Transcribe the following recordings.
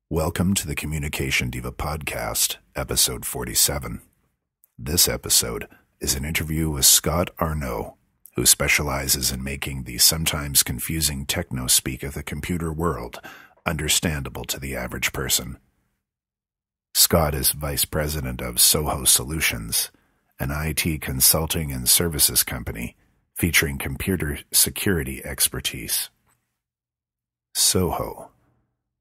Welcome to the Communication Diva Podcast, episode 47. This episode is an interview with Scott Aurnou, who specializes in making the sometimes confusing techno-speak of the computer world understandable to the average person. Scott is vice president of SOHO Solutions, an IT consulting and services company featuring computer security expertise. SOHO.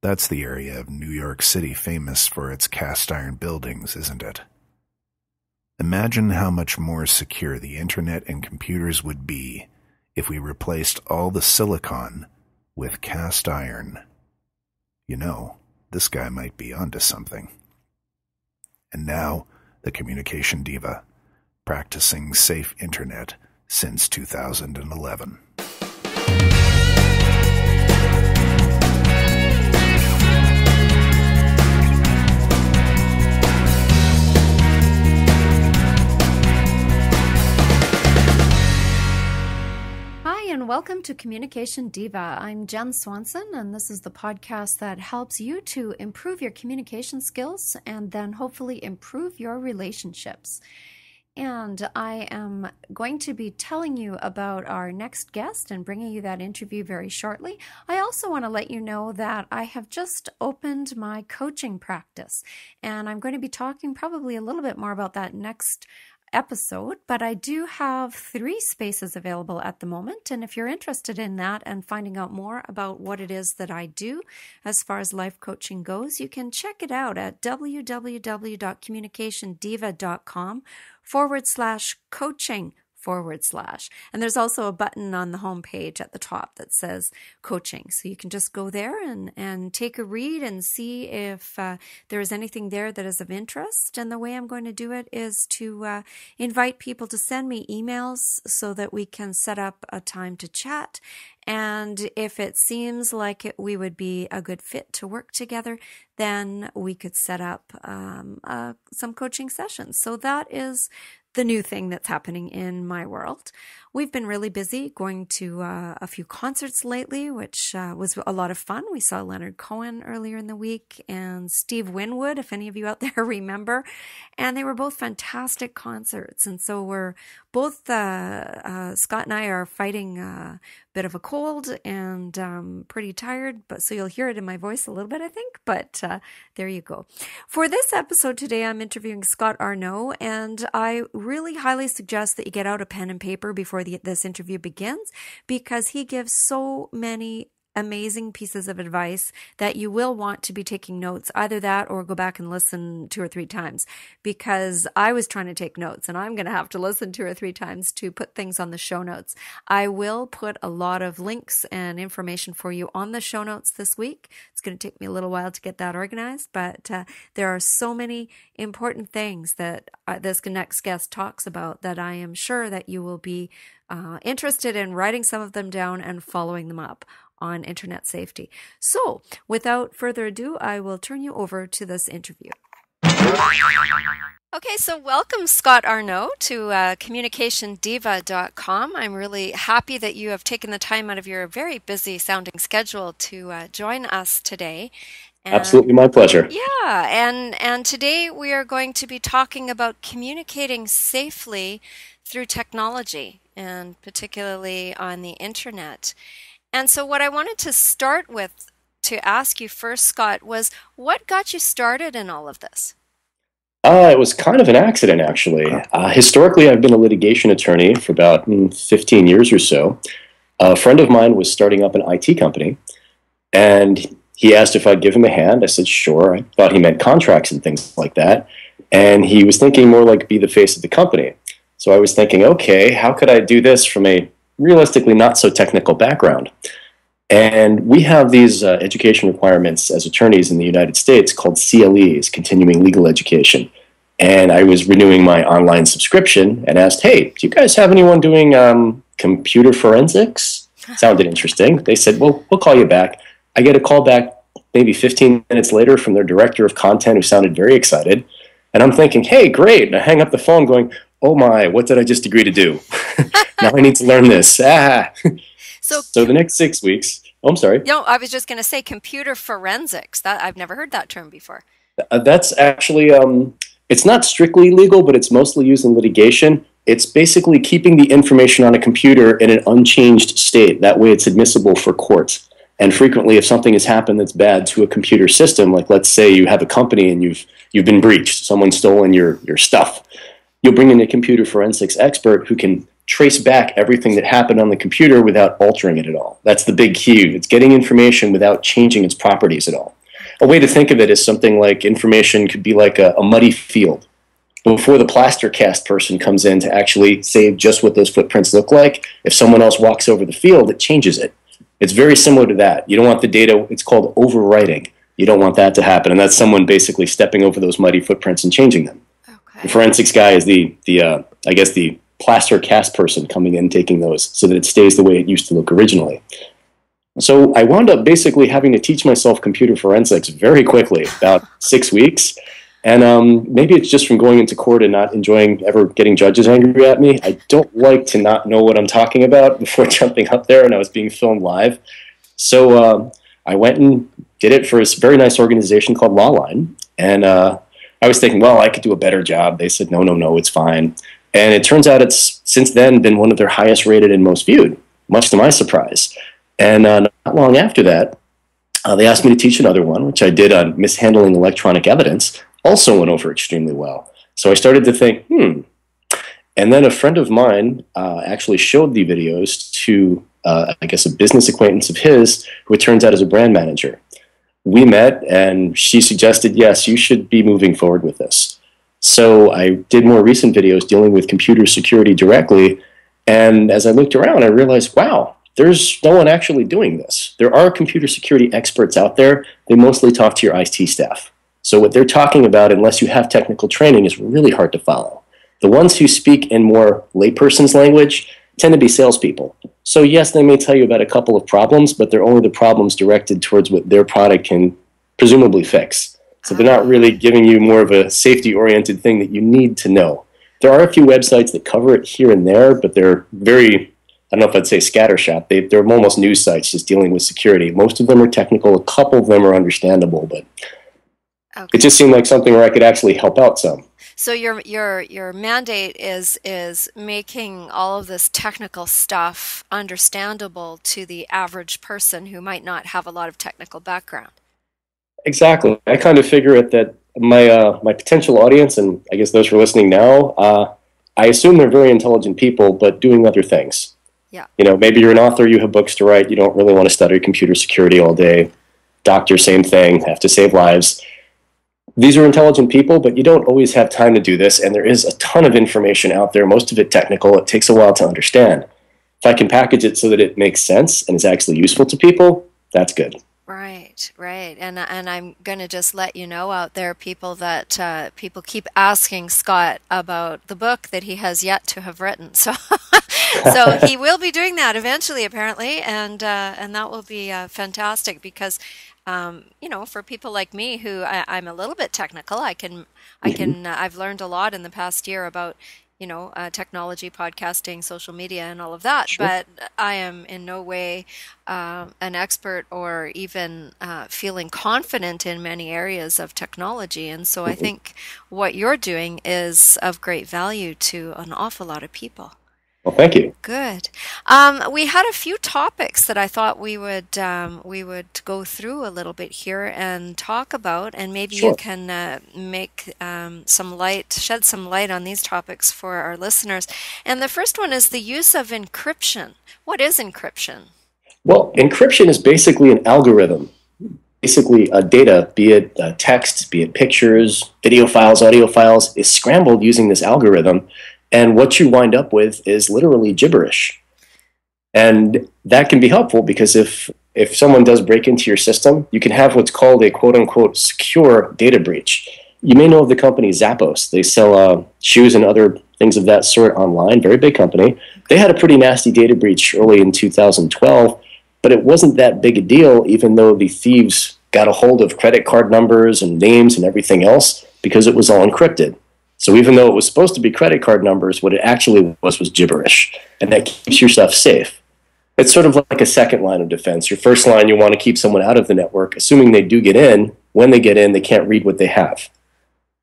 That's the area of New York City famous for its cast iron buildings, isn't it? Imagine how much more secure the internet and computers would be if we replaced all the silicon with cast iron. You know, this guy might be onto something. And now, the Communication Diva, practicing safe internet since 2011. And welcome to Communication Diva. I'm Jenn Swanson, and this is the podcast that helps you to improve your communication skills and then hopefully improve your relationships. And I am going to be telling you about our next guest and bringing you that interview very shortly. I also want to let you know that I have just opened my coaching practice, and I'm going to be talking probably a little bit more about that next episode, but I do have 3 spaces available at the moment, and if you're interested in that and finding out more about what it is that I do as far as life coaching goes, you can check it out at www.communicationdiva.com/coaching/. And there's also a button on the home page at the top that says coaching. So you can just go there and take a read and see if there is anything there that is of interest. And the way I'm going to do it is to invite people to send me emails so that we can set up a time to chat. And if it seems like we would be a good fit to work together, then we could set up some coaching sessions. So that is the new thing that's happening in my world. We've been really busy going to a few concerts lately, which was a lot of fun. We saw Leonard Cohen earlier in the week and Steve Winwood, if any of you out there remember. And they were both fantastic concerts. And so we're both, Scott and I are fighting a bit of a cold and pretty tired, but so you'll hear it in my voice a little bit, I think. But there you go. For this episode today, I'm interviewing Scott Aurnou, and I really highly suggest that you get out a pen and paper before this interview begins, because he gives so many amazing pieces of advice that you will want to be taking notes, either that or go back and listen 2 or 3 times, because I was trying to take notes and I'm going to have to listen 2 or 3 times to put things on the show notes. I will put a lot of links and information for you on the show notes this week. It's going to take me a little while to get that organized, but there are so many important things that this next guest talks about that I am sure that you will be interested in writing some of them down and following them up on internet safety. So, without further ado, I will turn you over to this interview. Okay, so welcome Scott Aurnou to communicationdiva.com. I'm really happy that you have taken the time out of your very busy sounding schedule to join us today. Absolutely, my pleasure. Yeah, and today we are going to be talking about communicating safely through technology, and particularly on the internet. And so what I wanted to start with to ask you first, Scott, was what got you started in all of this? It was kind of an accident, actually. Historically, I've been a litigation attorney for about 15 years or so. A friend of mine was starting up an IT company, and he asked if I'd give him a hand. I said, sure. I thought he meant contracts and things like that. And he was thinking more like be the face of the company. So I was thinking, okay, how could I do this from a realistically not so technical background? And we have these education requirements as attorneys in the United States called CLEs, Continuing Legal Education. And I was renewing my online subscription and asked, hey, do you guys have anyone doing computer forensics? Sounded interesting. They said, well, we'll call you back. I get a call back maybe 15 minutes later from their director of content who sounded very excited. And I'm thinking, hey, great. And I hang up the phone going, oh my, what did I just agree to do? Now I need to learn this. So the next 6 weeks, Oh, I'm sorry. No, I was just going to say computer forensics. That I've never heard that term before. That's actually, it's not strictly legal, but it's mostly used in litigation. It's basically keeping the information on a computer in an unchanged state. That way it's admissible for court. And frequently, if something has happened that's bad to a computer system, like let's say you have a company and you've been breached, someone's stolen your stuff, you'll bring in a computer forensics expert who can trace back everything that happened on the computer without altering it at all. That's the big key. It's getting information without changing its properties at all. A way to think of it is something like information could be like a muddy field. Before the plaster cast person comes in to actually save just what those footprints look like, if someone else walks over the field, it changes it. It's very similar to that. You don't want the data, it's called overwriting. You don't want that to happen, and that's someone basically stepping over those muddy footprints and changing them. Okay. The forensics guy is the plaster cast person coming in taking those so that it stays the way it used to look originally. So I wound up basically having to teach myself computer forensics very quickly, about 6 weeks. And maybe it's just from going into court and not enjoying ever getting judges angry at me. I don't like to not know what I'm talking about before jumping up there, and I was being filmed live. So I went and did it for a very nice organization called Lawline. And I was thinking, well, I could do a better job. They said, no, it's fine. And it turns out it's since then been one of their highest rated and most viewed, much to my surprise. And not long after that, they asked me to teach another one, which I did on mishandling electronic evidence. Also went over extremely well. So I started to think, And then a friend of mine actually showed the videos to, I guess, a business acquaintance of his, who it turns out is a brand manager. We met, and she suggested, yes, you should be moving forward with this. So I did more recent videos dealing with computer security directly, and as I looked around, I realized, wow, there's no one actually doing this. There are computer security experts out there. They mostly talk to your IT staff. So what they're talking about, unless you have technical training, is really hard to follow. The ones who speak in more layperson's language tend to be salespeople. So yes, they may tell you about a couple of problems, but they're only the problems directed towards what their product can presumably fix. So they're not really giving you more of a safety-oriented thing that you need to know. There are a few websites that cover it here and there, but they're very, I don't know if I'd say scattershot. They're almost news sites just dealing with security. Most of them are technical. A couple of them are understandable, but it just seemed like something where I could actually help out some. So your mandate is making all of this technical stuff understandable to the average person who might not have a lot of technical background. Exactly. I kind of figure it that my potential audience, and I guess those who are listening now, I assume they're very intelligent people, but doing other things. Yeah. You know, maybe you're an author, you have books to write, you don't really want to study computer security all day. Doctor, same thing, have to save lives. These are intelligent people, but you don't always have time to do this, and there is a ton of information out there, most of it technical. It takes a while to understand. If I can package it so that it makes sense and is actually useful to people, that's good. Right. And I'm going to just let you know out there, people, that people keep asking Scott about the book that he has yet to have written. So so he will be doing that eventually, apparently, and that will be fantastic because for people like me who I'm a little bit technical, I've learned a lot in the past year about technology, podcasting, social media, and all of that. Sure. But I am in no way an expert or even feeling confident in many areas of technology. And so I think what you're doing is of great value to an awful lot of people. Well, thank you. Good. We had a few topics that I thought we would go through a little bit here and talk about, and maybe Sure. you can shed some light on these topics for our listeners. And the first one is the use of encryption. What is encryption? Well, encryption is basically an algorithm. Basically, data, be it text, be it pictures, video files, audio files, is scrambled using this algorithm. And what you wind up with is literally gibberish. And that can be helpful because if someone does break into your system, you can have what's called a quote-unquote secure data breach. You may know of the company Zappos. They sell shoes and other things of that sort online, very big company. They had a pretty nasty data breach early in 2012, but it wasn't that big a deal, even though the thieves got a hold of credit card numbers and names and everything else because it was all encrypted. So even though it was supposed to be credit card numbers, what it actually was gibberish. And that keeps your stuff safe. It's sort of like a second line of defense. Your first line, you want to keep someone out of the network, assuming they do get in. When they get in, they can't read what they have.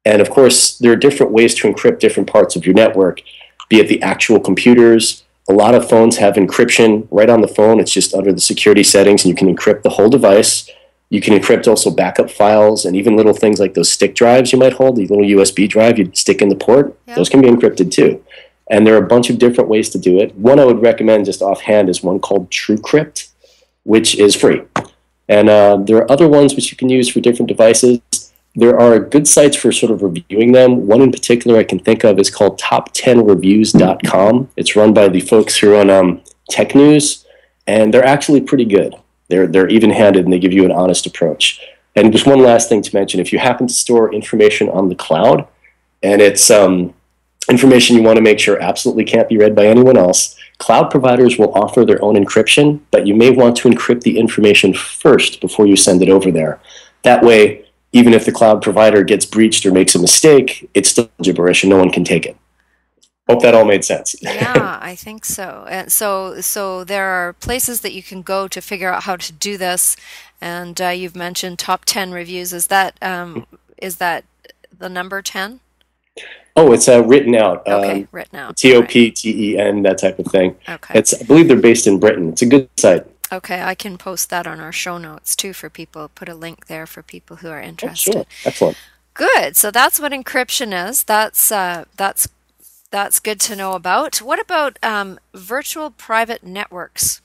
And of course, there are different ways to encrypt different parts of your network, be it the actual computers. A lot of phones have encryption right on the phone. It's just under the security settings, and you can encrypt the whole device. You can encrypt also backup files and even little things like those stick drives you might hold, the little USB drive you'd stick in the port. Yep. Those can be encrypted too. And there are a bunch of different ways to do it. One I would recommend just offhand is one called TrueCrypt, which is free. And there are other ones which you can use for different devices. There are good sites for sort of reviewing them. One in particular I can think of is called top10reviews.com. It's run by the folks who run Tech News, and they're actually pretty good. They're even-handed, and they give you an honest approach. And just one last thing to mention, if you happen to store information on the cloud, and it's information you want to make sure absolutely can't be read by anyone else, cloud providers will offer their own encryption, but you may want to encrypt the information first before you send it over there. That way, even if the cloud provider gets breached or makes a mistake, it's still gibberish and no one can take it. Hope that all made sense. Yeah, I think so. And so there are places that you can go to figure out how to do this. And you've mentioned top 10 reviews. Is that the number 10? Oh, it's written out. Okay, written out. TOPTEN, that type of thing. Okay. I believe they're based in Britain. It's a good site. Okay, I can post that on our show notes too for people. Put a link there for people who are interested. Oh, sure. Excellent. Good. So that's what encryption is. That's good to know about. What about virtual private networks?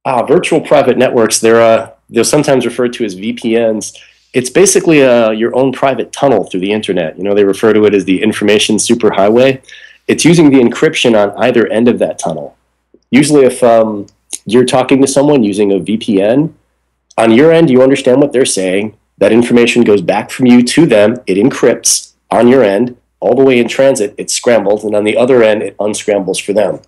Virtual private networks, they're sometimes referred to as VPNs. It's basically your own private tunnel through the internet. You know, they refer to it as the information superhighway. It's using the encryption on either end of that tunnel. Usually if you're talking to someone using a VPN, on your end, you understand what they're saying. That information goes back from you to them. It encrypts on your end. All the way in transit, it's scrambled, and on the other end, it unscrambles for them.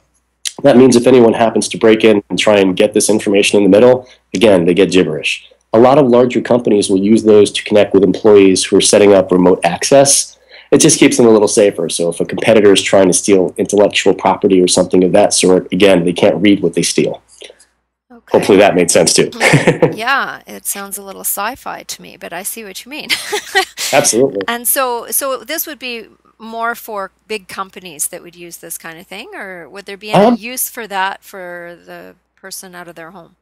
That means if anyone happens to break in and try and get this information in the middle, again, they get gibberish. A lot of larger companies will use those to connect with employees who are setting up remote access. It just keeps them a little safer. So if a competitor is trying to steal intellectual property or something of that sort, again, they can't read what they steal. Okay. Hopefully that made sense too. Yeah, it sounds a little sci-fi to me, but I see what you mean. Absolutely. And so this would be more for big companies that would use this kind of thing, or would there be any use for that for the person out of their home?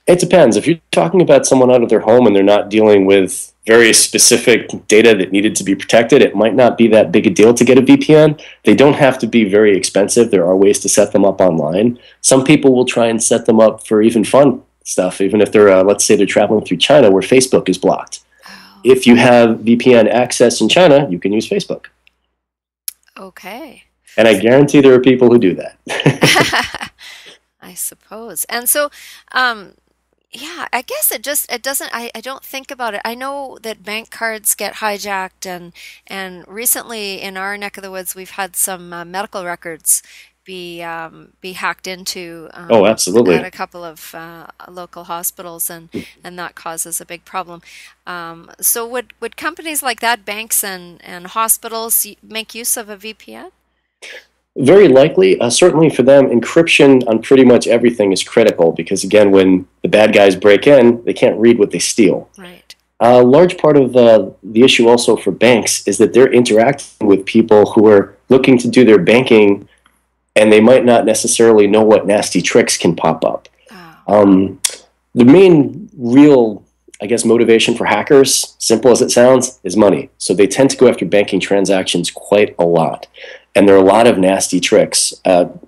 It depends. If you're talking about someone out of their home and they're not dealing with very specific data that needed to be protected, it might not be that big a deal to get a VPN. They don't have to be very expensive. There are ways to set them up online. Some people will try and set them up for even fun stuff, even if they're, let's say they're traveling through China where Facebook is blocked. Oh. If you have VPN access in China, you can use Facebook. Okay. And I guarantee there are people who do that. I suppose. And so, yeah, I guess it doesn't, I don't think about it. I know that bank cards get hijacked, and recently in our neck of the woods, we've had some medical records be hacked into. Oh, absolutely. At a couple of local hospitals, and that causes a big problem. So would companies like that, banks and hospitals, make use of a VPN? Very likely. Certainly for them, encryption on pretty much everything is critical because, again, when the bad guys break in, they can't read what they steal. Right. A large part of the issue also for banks is that they're interacting with people who are looking to do their banking, and they might not necessarily know what nasty tricks can pop up. Oh. The main real, I guess, motivation for hackers, simple as it sounds, is money. So they tend to go after banking transactions quite a lot. And there are a lot of nasty tricks.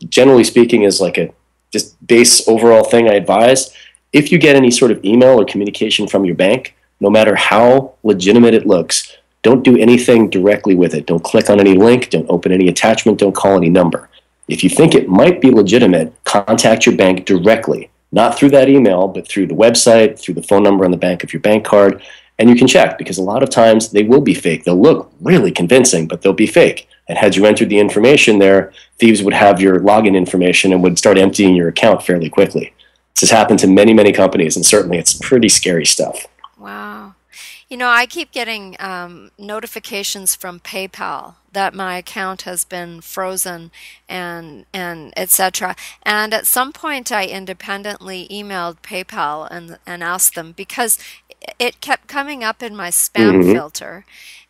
Generally speaking, is like a just base overall thing I advise. If you get any sort of email or communication from your bank, no matter how legitimate it looks, don't do anything directly with it. Don't click on any link. Don't open any attachment. Don't call any number. If you think it might be legitimate, contact your bank directly. Not through that email, but through the website, through the phone number on the back of your bank card. And you can check, because a lot of times they will be fake. They'll look really convincing, but they'll be fake. And had you entered the information there, thieves would have your login information and would start emptying your account fairly quickly. This has happened to many, many companies, and certainly it's pretty scary stuff. Wow. You know, I keep getting notifications from PayPal that my account has been frozen and etc. And at some point, I independently emailed PayPal and asked them because it kept coming up in my spam Hmm. filter.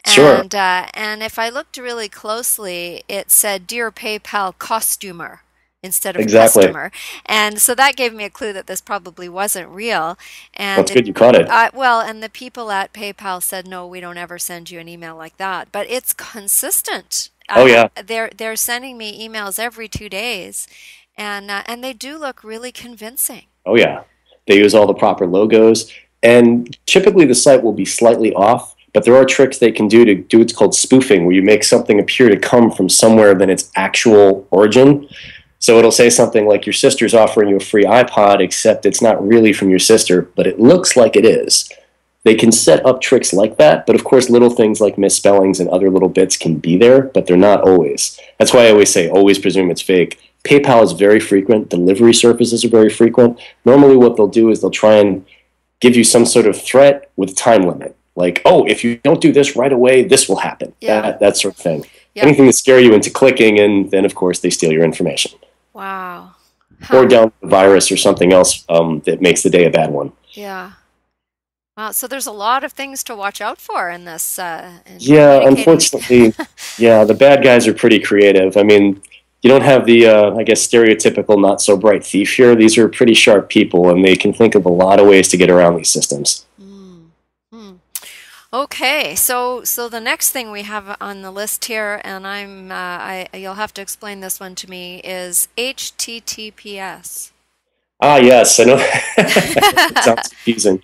Sure. And if I looked really closely, it said "Dear PayPal Costumer" instead of Exactly. customer. And so that gave me a clue that this probably wasn't real. And That's good you caught it. well, and the people at PayPal said, no, we don't ever send you an email like that. But it's consistent. Oh, yeah. They're sending me emails every 2 days, and they do look really convincing. Oh, yeah. They use all the proper logos. And typically the site will be slightly off, but there are tricks they can do to do what's called spoofing, where you make something appear to come from somewhere than its actual origin. So it'll say something like your sister's offering you a free iPod, except it's not really from your sister, but it looks like it is. They can set up tricks like that, but of course little things like misspellings and other little bits can be there, but they're not always. That's why I always say always presume it's fake. PayPal is very frequent. Delivery services are very frequent. Normally what they'll do is they'll try and give you some sort of threat with a time limit. Like, oh, if you don't do this right away, this will happen. Yeah. That sort of thing. Yeah. Anything to scare you into clicking, and then of course they steal your information. Wow. Or Huh. down a virus or something else that makes the day a bad one. Yeah. Wow. So there's a lot of things to watch out for in this, in Yeah, communicating. unfortunately, yeah, the bad guys are pretty creative. I mean, you don't have the, I guess, stereotypical not so bright thief here. These are pretty sharp people, and they can think of a lot of ways to get around these systems. Mm. Hmm. Okay, so the next thing we have on the list here, and you'll have to explain this one to me, is HTTPS. Ah, yes, I know. It sounds confusing.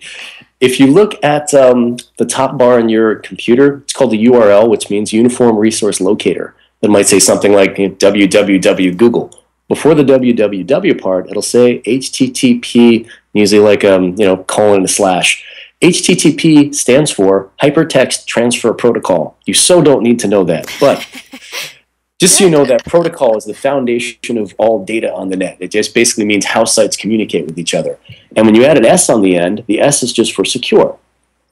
If you look at the top bar on your computer, it's called the URL, which means Uniform Resource Locator. It might say something like www Google. Before the www part, it'll say HTTP, usually like colon and a slash. HTTP stands for Hypertext Transfer Protocol. You so don't need to know that, but just so you know, that protocol is the foundation of all data on the net. It just basically means how sites communicate with each other. And when you add an S on the end, the S is just for secure.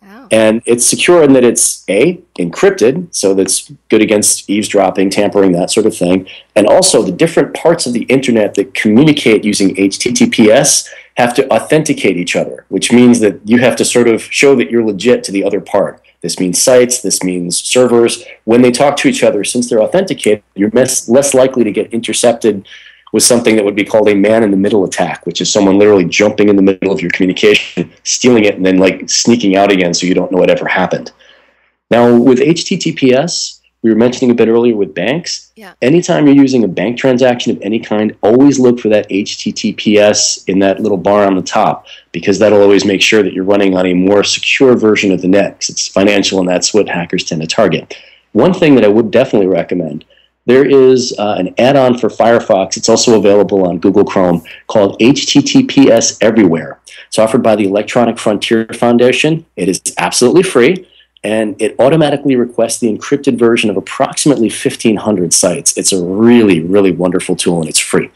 Oh. And it's secure in that it's A, encrypted, so that's good against eavesdropping, tampering, that sort of thing. And also the different parts of the internet that communicate using HTTPS have to authenticate each other, which means that you have to sort of show that you're legit to the other part. This means sites, this means servers. When they talk to each other, since they're authenticated, you're less likely to get intercepted with something that would be called a man-in-the-middle attack, which is someone literally jumping in the middle of your communication, stealing it, and then like sneaking out again so you don't know what ever happened. Now, with HTTPS, we were mentioning a bit earlier with banks. Yeah. Anytime you're using a bank transaction of any kind, always look for that HTTPS in that little bar on the top, because that'll always make sure that you're running on a more secure version of the net, because it's financial and that's what hackers tend to target. One thing that I would definitely recommend, there is an add-on for Firefox. It's also available on Google Chrome called HTTPS Everywhere. It's offered by the Electronic Frontier Foundation. It is absolutely free, and it automatically requests the encrypted version of approximately 1,500 sites. It's a really, really wonderful tool, and it's free.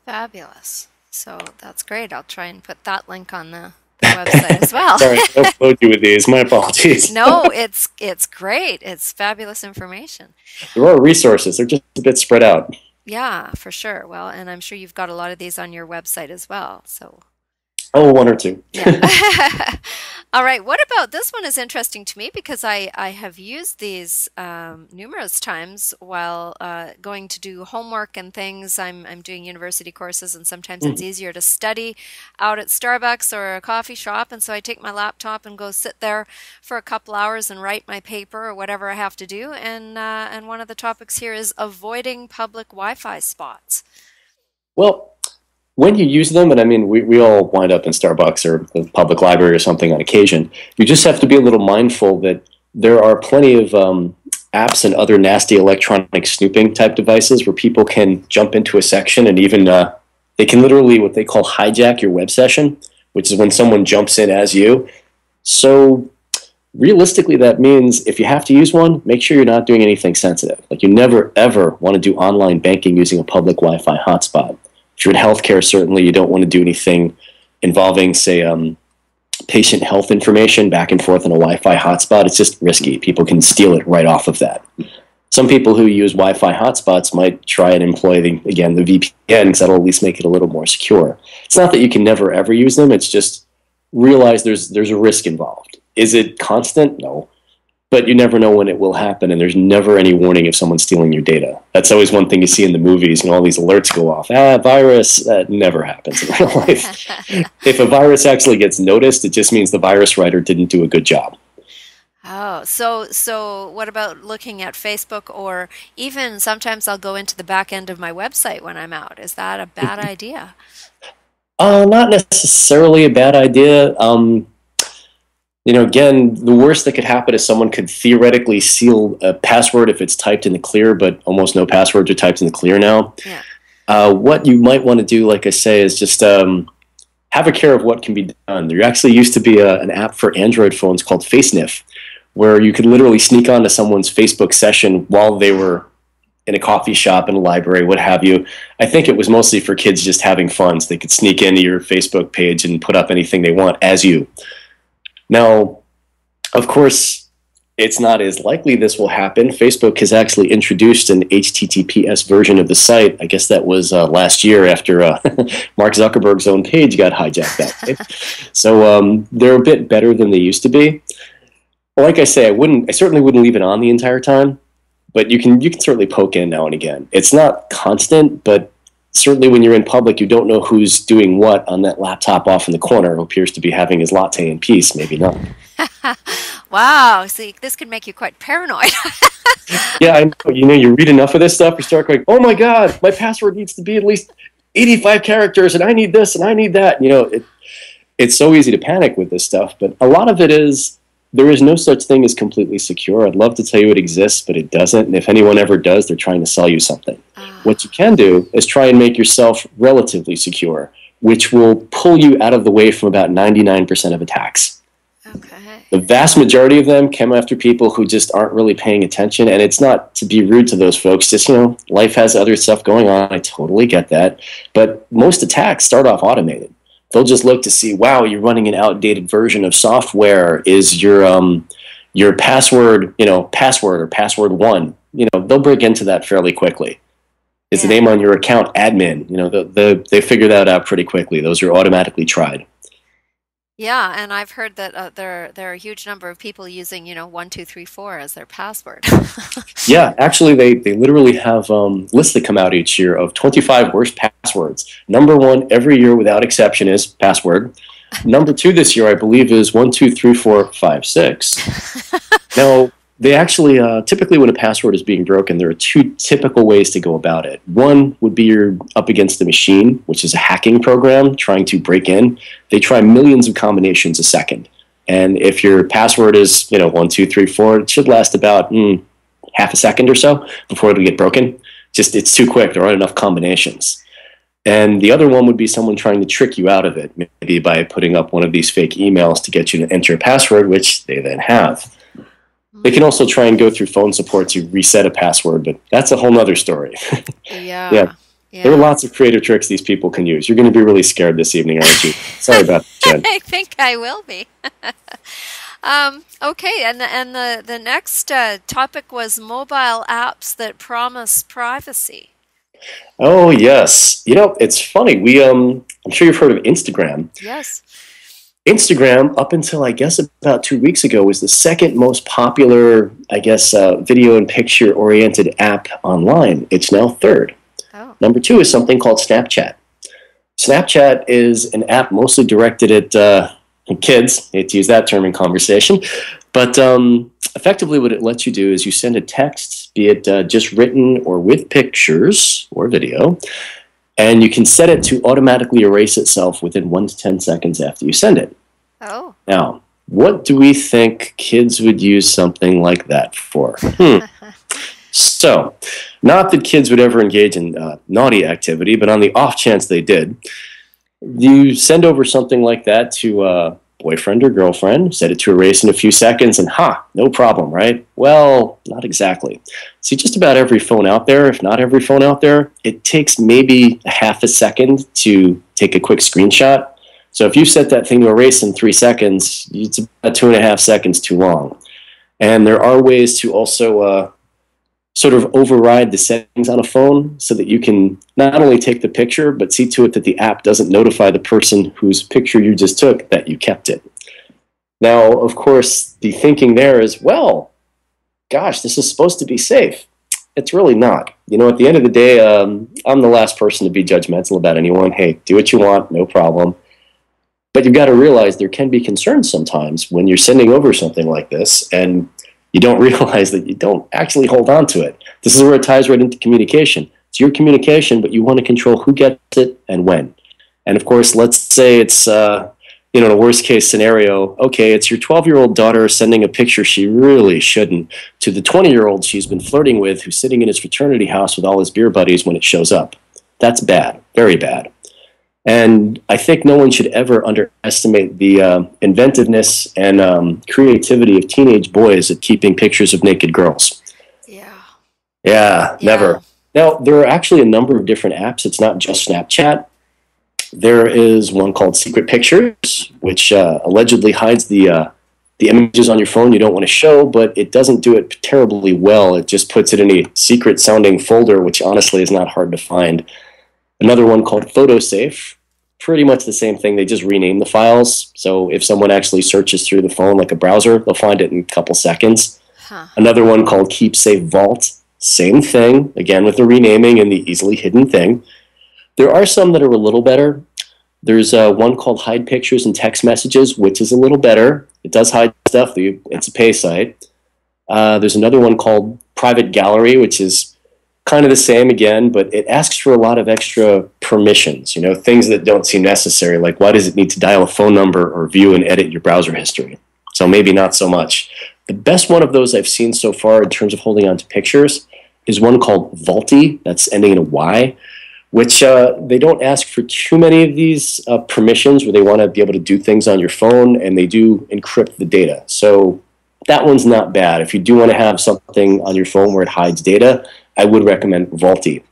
Fabulous. So that's great. I'll try and put that link on the website as well. Sorry, I don't load you with these. My apologies. No, it's great. It's fabulous information. There are resources. They're just a bit spread out. Yeah, for sure. Well, and I'm sure you've got a lot of these on your website as well. So Oh, one or two. yeah. All right. What about this one is interesting to me because I have used these numerous times while going to do homework and things. I'm doing university courses, and sometimes it's easier to study out at Starbucks or a coffee shop. And so I take my laptop and go sit there for a couple hours and write my paper or whatever I have to do. And one of the topics here is avoiding public Wi-Fi spots. Well, when you use them, and I mean, we all wind up in Starbucks or the public library or something on occasion, you just have to be a little mindful that there are plenty of apps and other nasty electronic snooping type devices where people can jump into a section and even they can literally what they call hijack your web session, which is when someone jumps in as you. So realistically, that means if you have to use one, make sure you're not doing anything sensitive. Like you never, ever want to do online banking using a public Wi-Fi hotspot. If you're in healthcare, certainly you don't want to do anything involving, say, patient health information back and forth on a Wi-Fi hotspot, it's just risky. People can steal it right off of that. Some people who use Wi-Fi hotspots might try and employ, the VPN, because that'll at least make it a little more secure. It's not that you can never, ever use them. It's just realize there's a risk involved. Is it constant? No. But you never know when it will happen, and there's never any warning if someone's stealing your data. That's always one thing you see in the movies, all these alerts go off. Virus. That never happens in real life. If a virus actually gets noticed, it just means the virus writer didn't do a good job. Oh, so what about looking at Facebook, or even sometimes I'll go into the back end of my website when I'm out? Is that a bad idea? Not necessarily a bad idea. Again, the worst that could happen is someone could theoretically seal a password if it's typed in the clear, but almost no passwords are typed in the clear now. Yeah. What you might want to do, like I say, is just have a care of what can be done. There actually used to be an app for Android phones called FaceNif, where you could literally sneak onto someone's Facebook session while they were in a coffee shop, in a library, what have you. I think it was mostly for kids just having fun, so they could sneak into your Facebook page and put up anything they want as you. Now, of course, it's not as likely this will happen. Facebook has actually introduced an HTTPS version of the site. I guess that was last year after Mark Zuckerberg's own page got hijacked that way. So they're a bit better than they used to be. Like I say, I certainly wouldn't leave it on the entire time, but you can certainly poke in now and again. It's not constant, but certainly when you're in public, you don't know who's doing what on that laptop off in the corner who appears to be having his latte in peace, maybe not. Wow, see, this could make you quite paranoid. Yeah, I know. You read enough of this stuff, you start going, oh my God, my password needs to be at least 85 characters, and I need this, and I need that. It's so easy to panic with this stuff, but a lot of it is, there is no such thing as completely secure. I'd love to tell you it exists, but it doesn't. And if anyone ever does, they're trying to sell you something. What you can do is try and make yourself relatively secure, which will pull you out of the way from about 99% of attacks. Okay. The vast majority of them come after people who just aren't really paying attention. And it's not to be rude to those folks. Just, life has other stuff going on. I totally get that. But most attacks start off automated. They'll just look to see, wow, you're running an outdated version of software. Is your password, password or password one? They'll break into that fairly quickly. Is the name on your account admin? They figure that out pretty quickly. Those are automatically tried. Yeah, and I've heard that there are a huge number of people using 1234 as their password. Yeah, actually, they literally have lists that come out each year of 25 worst passwords. Number one every year without exception is password. Number two this year, I believe, is 123456. Now, they actually typically when a password is being broken, there are two typical ways to go about it. One would be you're up against a machine, which is a hacking program trying to break in. They try millions of combinations a second. And if your password is 1234, it should last about half a second or so before it'll get broken. Just it's too quick. There aren't enough combinations. And the other one would be someone trying to trick you out of it, maybe by putting up one of these fake emails to get you to enter a password, which they then have. They can also try and go through phone support to reset a password, but that's a whole nother story. Yeah. There are lots of creative tricks these people can use. You're going to be really scared this evening, aren't you? Sorry about that, Jen. I think I will be. Okay, and the next topic was mobile apps that promise privacy. Oh, yes. It's funny. I'm sure you've heard of Instagram. Yes. Instagram, up until I guess about 2 weeks ago, was the second most popular, video and picture-oriented app online. It's now third. Oh. Number two is something called Snapchat. Snapchat is an app mostly directed at kids. I hate to use that term in conversation. But effectively what it lets you do is you send a text, be it just written or with pictures or video, and you can set it to automatically erase itself within 1 to 10 seconds after you send it. Oh. Now, what do we think kids would use something like that for? So, not that kids would ever engage in naughty activity, but on the off chance they did, you send over something like that to a boyfriend or girlfriend, set it to erase in a few seconds, and no problem, right? Well, not exactly. See, just about every phone out there, if not every phone out there, it takes maybe a half a second to take a quick screenshot. So if you set that thing to erase in 3 seconds, it's about 2.5 seconds too long. And there are ways to also sort of override the settings on a phone so that you can not only take the picture, but see to it that the app doesn't notify the person whose picture you just took that you kept it. Now, of course, the thinking there is, well, gosh, this is supposed to be safe. It's really not. You know, at the end of the day, I'm the last person to be judgmental about anyone. Hey, do what you want, no problem. But you've got to realize there can be concerns sometimes when you're sending over something like this and you don't realize that you don't actually hold on to it. This is where it ties right into communication. It's your communication, but you want to control who gets it and when. And of course, let's say it's, in a worst case scenario, okay, it's your 12-year-old daughter sending a picture she really shouldn't to the 20-year-old she's been flirting with who's sitting in his fraternity house with all his beer buddies when it shows up. That's bad, very bad. And I think no one should ever underestimate the inventiveness and creativity of teenage boys at keeping pictures of naked girls. Yeah, never. Now, there are actually a number of different apps. It's not just Snapchat. There is one called Secret Pictures, which allegedly hides the images on your phone you don't want to show, but it doesn't do it terribly well. It just puts it in a secret-sounding folder, which honestly is not hard to find. Another one called PhotoSafe, pretty much the same thing. They just rename the files. So if someone actually searches through the phone like a browser, they'll find it in a couple seconds. Another one called Keep Safe Vault, same thing, again with the renaming and the easily hidden thing. There are some that are a little better. There's one called Hide Pictures and Text Messages, which is a little better. It does hide stuff. It's a pay site. There's another one called Private Gallery, which is kind of the same again, but it asks for a lot of extra permissions, things that don't seem necessary, like why does it need to dial a phone number or view and edit your browser history? So maybe not so much. The best one of those I've seen so far in terms of holding on to pictures is one called Vaulty, that's ending in a Y, which they don't ask for too many of these permissions where they want to be able to do things on your phone, and they do encrypt the data. So that one's not bad. If you do want to have something on your phone where it hides data, I would recommend Vaulty.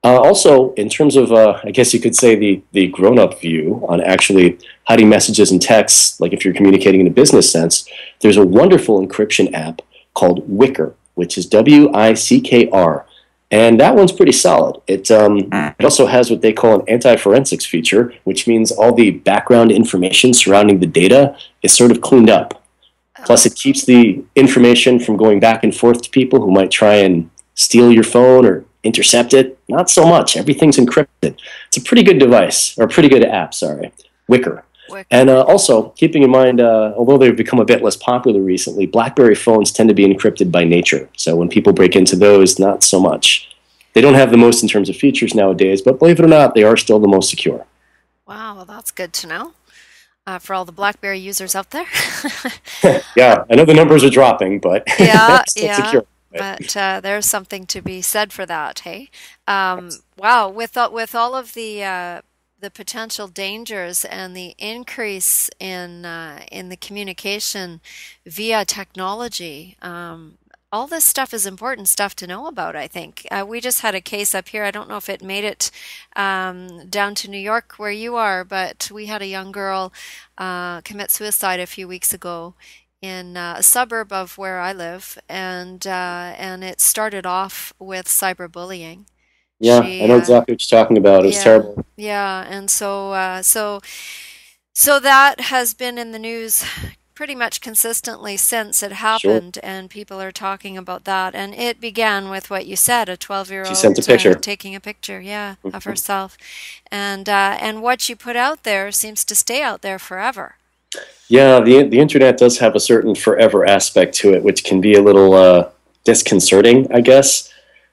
Also, in terms of, I guess you could say the grown-up view on actually hiding messages and texts, like if you're communicating in a business sense, there's a wonderful encryption app called Wickr, which is W-I-C-K-R. And that one's pretty solid. It also has what they call an anti-forensics feature, which means all the background information surrounding the data is sort of cleaned up. Plus, it keeps the information from going back and forth to people who might try and steal your phone or intercept it. Not so much. Everything's encrypted. It's a pretty good device, or a pretty good app, sorry. Wickr. And also, keeping in mind, although they've become a bit less popular recently, BlackBerry phones tend to be encrypted by nature. So when people break into those, not so much. They don't have the most in terms of features nowadays, but believe it or not, they are still the most secure. Wow, well, that's good to know for all the BlackBerry users out there. Yeah, I know the numbers are dropping, but still secure. But there's something to be said for that, hey? Wow, with all of the potential dangers and the increase in the communication via technology, all this stuff is important stuff to know about, I think. We just had a case up here. I don't know if it made it down to New York where you are, but we had a young girl commit suicide a few weeks ago in a suburb of where I live, and it started off with cyberbullying. Yeah, I know exactly what you're talking about. It was terrible. Yeah, and so that has been in the news pretty much consistently since it happened, and people are talking about that. And it began with what you said, a 12-year-old she sent a picture. Taking a picture, of herself. And what you put out there seems to stay out there forever. Yeah, the internet does have a certain forever aspect to it, which can be a little disconcerting, I guess.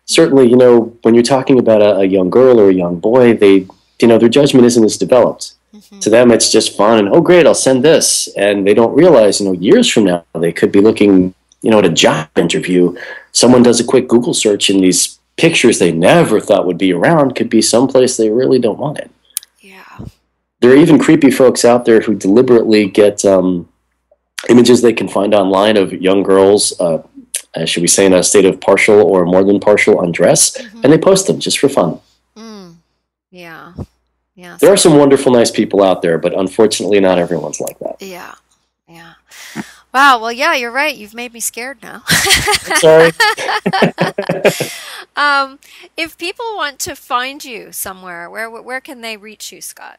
Certainly, when you're talking about a young girl or a young boy, their judgment isn't as developed. To them, it's just fun, and, oh, great, I'll send this. And they don't realize, years from now, they could be looking, at a job interview. Someone does a quick Google search, and these pictures they never thought would be around could be someplace they really don't want it. Yeah. There are even creepy folks out there who deliberately get images they can find online of young girls, should we say, in a state of partial or more than partial undress, and they post them just for fun. Yeah. Yeah. There are some wonderful, nice people out there, but unfortunately not everyone's like that. Yeah. Yeah. Wow. Well, yeah, you're right. You've made me scared now. I'm sorry. If people want to find you somewhere, where can they reach you, Scott?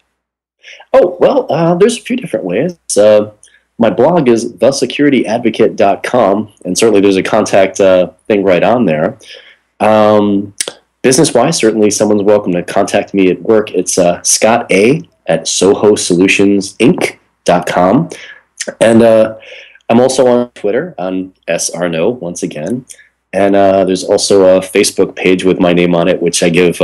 Oh, well, there's a few different ways. My blog is thesecurityadvocate.com, and certainly there's a contact thing right on there. Business-wise, certainly someone's welcome to contact me at work. It's Scott A at SOHOsolutionsinc.com. And I'm also on Twitter on Aurnou once again. And there's also a Facebook page with my name on it, which I give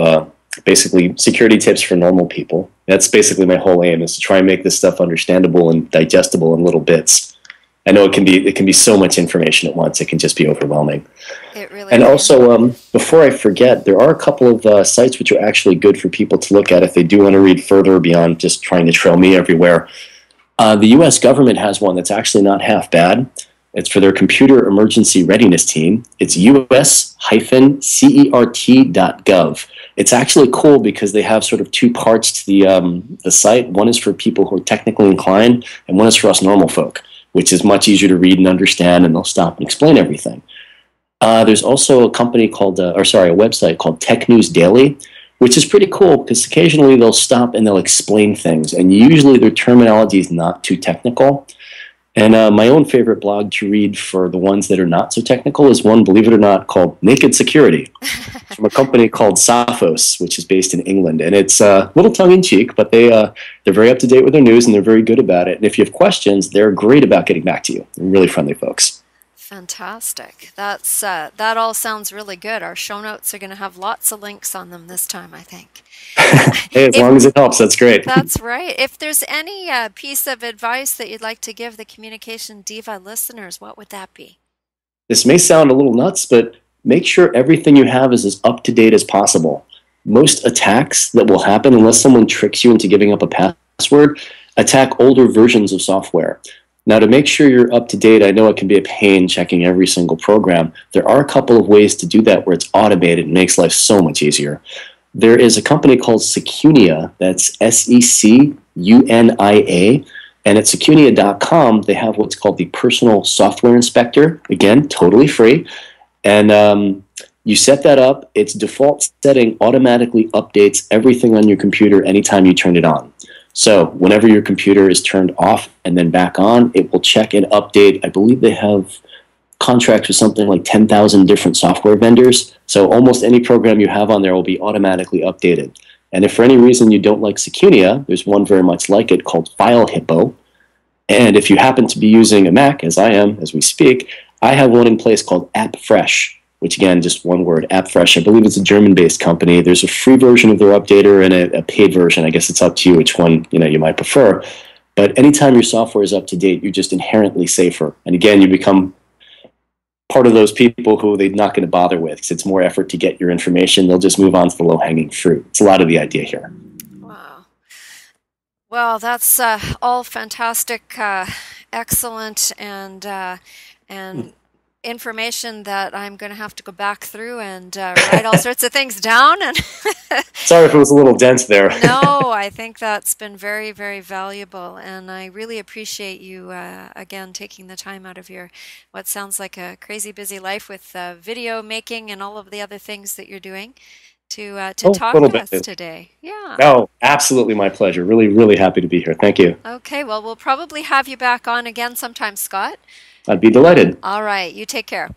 basically security tips for normal people. That's basically my whole aim, is to try and make this stuff understandable and digestible in little bits. I know it can be so much information at once. It can just be overwhelming. It really and can. Also, before I forget, there are a couple of sites which are actually good for people to look at if they do want to read further beyond just trying to trail me everywhere. The U.S. government has one that's actually not half bad. It's for their computer emergency readiness team. It's us-cert.gov. It's actually cool because they have sort of two parts to the site. One is for people who are technically inclined, and one is for us normal folk, which is much easier to read and understand, and they'll stop and explain everything. There's also a website called Tech News Daily, which is pretty cool because occasionally they'll stop and they'll explain things, and usually their terminology is not too technical. And my own favorite blog to read for the ones that are not so technical is one, believe it or not, called Naked Security. It's from a company called Sophos, which is based in England. And it's a little tongue-in-cheek, but they're very up-to-date with their news, and they're very good about it. And if you have questions, they're great about getting back to you. They're really friendly folks. Fantastic. That all sounds really good. Our show notes are going to have lots of links on them this time, I think. Hey, as long as it helps, that's great. That's right. If there's any piece of advice that you'd like to give the Communication Diva listeners, what would that be? This may sound a little nuts, but make sure everything you have is as up-to-date as possible. Most attacks that will happen, unless someone tricks you into giving up a password, attack older versions of software. Now, to make sure you're up-to-date, I know it can be a pain checking every single program. There are a couple of ways to do that where it's automated and makes life so much easier. There is a company called Secunia, that's Secunia, and at secunia.com, they have what's called the Personal Software Inspector, again, totally free, and you set that up. Its default setting automatically updates everything on your computer anytime you turn it on. So whenever your computer is turned off and then back on, it will check and update. I believe they have contracts with something like 10,000 different software vendors. So almost any program you have on there will be automatically updated. And if for any reason you don't like Secunia, there's one very much like it called File Hippo. And if you happen to be using a Mac, as I am, as we speak, I have one in place called AppFresh, which again, just one word, AppFresh. I believe it's a German-based company. There's a free version of their updater and a paid version. I guess it's up to you which one you might prefer. But anytime your software is up to date, you're just inherently safer. And again, you become part of those people who they're not going to bother with because it's more effort to get your information. They'll just move on to the low-hanging fruit. It's a lot of the idea here. Wow. Well, that's all fantastic, excellent, and information that I'm going to have to go back through and write all sorts of things down. And sorry if it was a little dense there. No, I think that's been very, very valuable, and I really appreciate you again taking the time out of your what sounds like a crazy busy life with video making and all of the other things that you're doing to talk to us today. Yeah. No, absolutely my pleasure. Really, really happy to be here. Thank you. Okay, well, we'll probably have you back on again sometime, Scott. I'd be delighted. All right. You take care.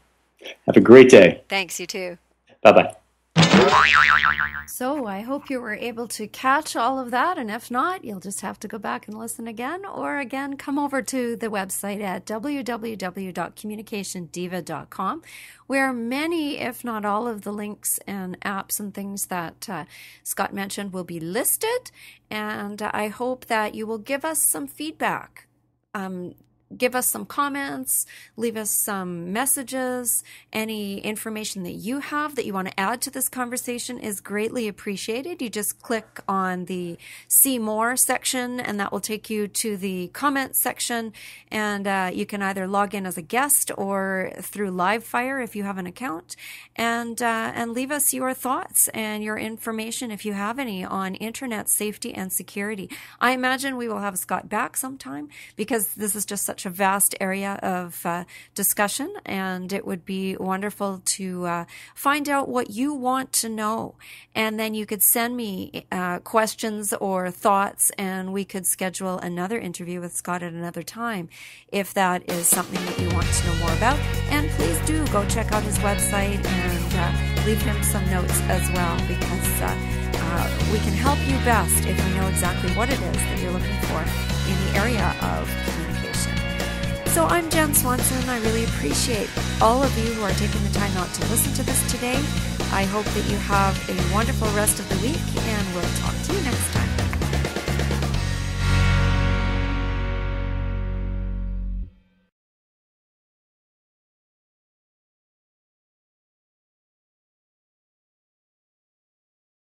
Have a great day. Thanks. You too. Bye-bye. So I hope you were able to catch all of that. And if not, you'll just have to go back and listen again. Or again, come over to the website at www.communicationdiva.com, where many, if not all of the links and apps and things that Scott mentioned will be listed. And I hope that you will give us some feedback. give us some comments, leave us some messages. Any information that you have that you want to add to this conversation is greatly appreciated. You just click on the See More section, and that will take you to the comments section. And you can either log in as a guest or through Livefire if you have an account, and leave us your thoughts and your information if you have any on internet safety and security. I imagine we will have Scott back sometime, because this is just such a vast area of discussion, and it would be wonderful to find out what you want to know. And then you could send me questions or thoughts, and we could schedule another interview with Scott at another time if that is something that you want to know more about. And please do go check out his website and leave him some notes as well, because we can help you best if we know exactly what it is that you're looking for in the area of communication. So I'm Jenn Swanson. I really appreciate all of you who are taking the time out to listen to this today. I hope that you have a wonderful rest of the week, and we'll talk to you next time.